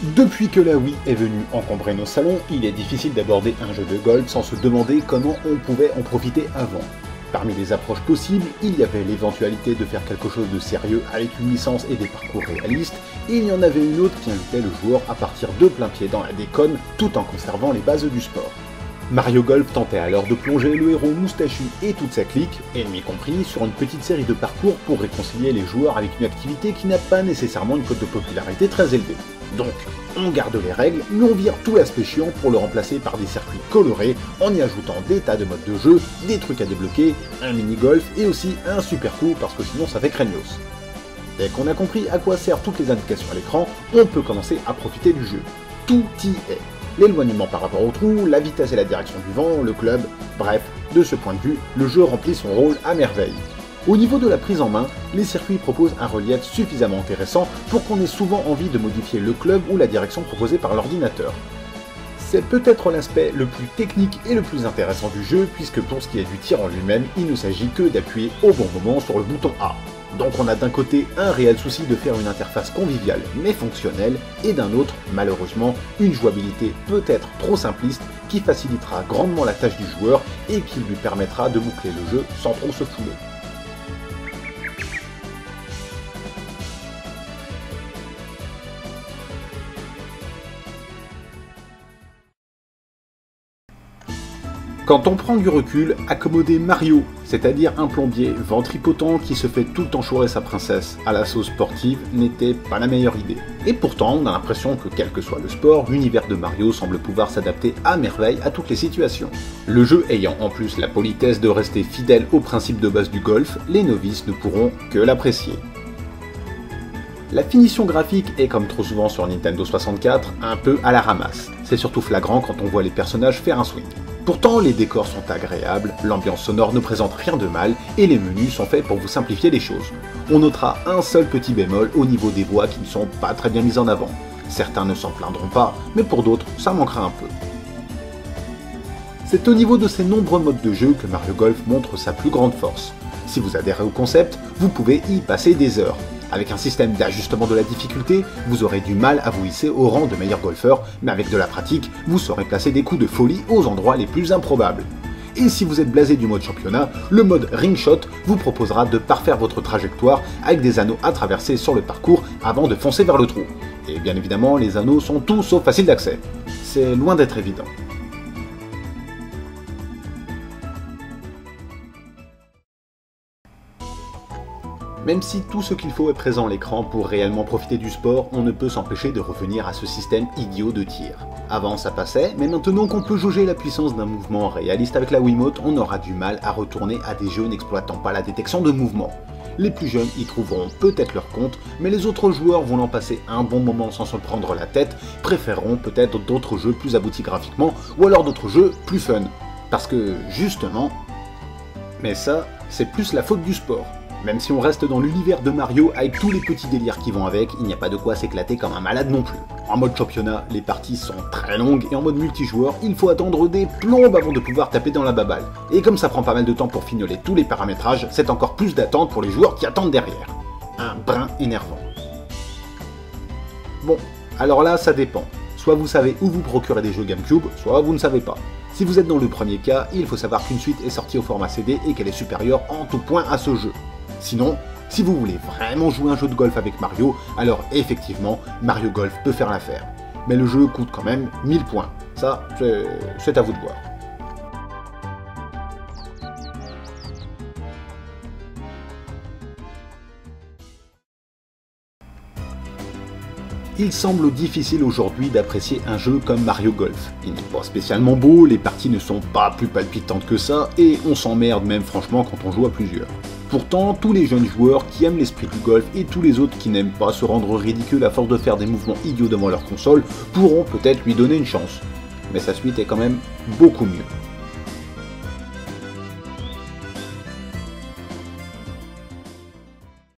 Depuis que la Wii est venue encombrer nos salons, il est difficile d'aborder un jeu de golf sans se demander comment on pouvait en profiter avant. Parmi les approches possibles, il y avait l'éventualité de faire quelque chose de sérieux avec une licence et des parcours réalistes, et il y en avait une autre qui invitait le joueur à partir de plein pied dans la déconne tout en conservant les bases du sport. Mario Golf tentait alors de plonger le héros moustachu et toute sa clique, ennemis compris, sur une petite série de parcours pour réconcilier les joueurs avec une activité qui n'a pas nécessairement une cote de popularité très élevée. Donc, on garde les règles, mais on vire tout l'aspect chiant pour le remplacer par des circuits colorés en y ajoutant des tas de modes de jeu, des trucs à débloquer, un mini-golf et aussi un super coup parce que sinon ça fait craignos. Dès qu'on a compris à quoi servent toutes les indications à l'écran, on peut commencer à profiter du jeu. Tout y est. L'éloignement par rapport au trou, la vitesse et la direction du vent, le club, bref, de ce point de vue, le jeu remplit son rôle à merveille. Au niveau de la prise en main, les circuits proposent un relief suffisamment intéressant pour qu'on ait souvent envie de modifier le club ou la direction proposée par l'ordinateur. C'est peut-être l'aspect le plus technique et le plus intéressant du jeu, puisque pour ce qui est du tir en lui-même, il ne s'agit que d'appuyer au bon moment sur le bouton A. Donc on a d'un côté un réel souci de faire une interface conviviale mais fonctionnelle, et d'un autre, malheureusement, une jouabilité peut-être trop simpliste qui facilitera grandement la tâche du joueur et qui lui permettra de boucler le jeu sans trop se fouler. Quand on prend du recul, accommoder Mario, c'est-à-dire un plombier ventripotent qui se fait tout le temps chourer sa princesse à la sauce sportive, n'était pas la meilleure idée. Et pourtant, on a l'impression que quel que soit le sport, l'univers de Mario semble pouvoir s'adapter à merveille à toutes les situations. Le jeu ayant en plus la politesse de rester fidèle aux principes de base du golf, les novices ne pourront que l'apprécier. La finition graphique est, comme trop souvent sur Nintendo 64, un peu à la ramasse. C'est surtout flagrant quand on voit les personnages faire un swing. Pourtant, les décors sont agréables, l'ambiance sonore ne présente rien de mal, et les menus sont faits pour vous simplifier les choses. On notera un seul petit bémol au niveau des voix qui ne sont pas très bien mises en avant. Certains ne s'en plaindront pas, mais pour d'autres, ça manquera un peu. C'est au niveau de ces nombreux modes de jeu que Mario Golf montre sa plus grande force. Si vous adhérez au concept, vous pouvez y passer des heures. Avec un système d'ajustement de la difficulté, vous aurez du mal à vous hisser au rang de meilleur golfeur, mais avec de la pratique, vous saurez placer des coups de folie aux endroits les plus improbables. Et si vous êtes blasé du mode championnat, le mode Ring Shot vous proposera de parfaire votre trajectoire avec des anneaux à traverser sur le parcours avant de foncer vers le trou. Et bien évidemment, les anneaux sont tout sauf faciles d'accès. C'est loin d'être évident. Même si tout ce qu'il faut est présent à l'écran pour réellement profiter du sport, on ne peut s'empêcher de revenir à ce système idiot de tir. Avant ça passait, mais maintenant qu'on peut jauger la puissance d'un mouvement réaliste avec la Wiimote, on aura du mal à retourner à des jeux n'exploitant pas la détection de mouvement. Les plus jeunes y trouveront peut-être leur compte, mais les autres joueurs vont en passer un bon moment sans se prendre la tête, préféreront peut-être d'autres jeux plus aboutis graphiquement, ou alors d'autres jeux plus fun. Parce que, justement... Mais ça, c'est plus la faute du sport. Même si on reste dans l'univers de Mario avec tous les petits délires qui vont avec, il n'y a pas de quoi s'éclater comme un malade non plus. En mode championnat, les parties sont très longues et en mode multijoueur, il faut attendre des plombes avant de pouvoir taper dans la baballe. Et comme ça prend pas mal de temps pour fignoler tous les paramétrages, c'est encore plus d'attente pour les joueurs qui attendent derrière. Un brin énervant. Bon, alors là ça dépend. Soit vous savez où vous procurer des jeux GameCube, soit vous ne savez pas. Si vous êtes dans le premier cas, il faut savoir qu'une suite est sortie au format CD et qu'elle est supérieure en tout point à ce jeu. Sinon, si vous voulez vraiment jouer un jeu de golf avec Mario, alors effectivement, Mario Golf peut faire l'affaire. Mais le jeu coûte quand même 1000 points. Ça, c'est à vous de voir. Il semble difficile aujourd'hui d'apprécier un jeu comme Mario Golf. Il n'est pas spécialement beau, les parties ne sont pas plus palpitantes que ça, et on s'emmerde même franchement quand on joue à plusieurs. Pourtant, tous les jeunes joueurs qui aiment l'esprit du golf et tous les autres qui n'aiment pas se rendre ridicule à force de faire des mouvements idiots devant leur console pourront peut-être lui donner une chance. Mais sa suite est quand même beaucoup mieux.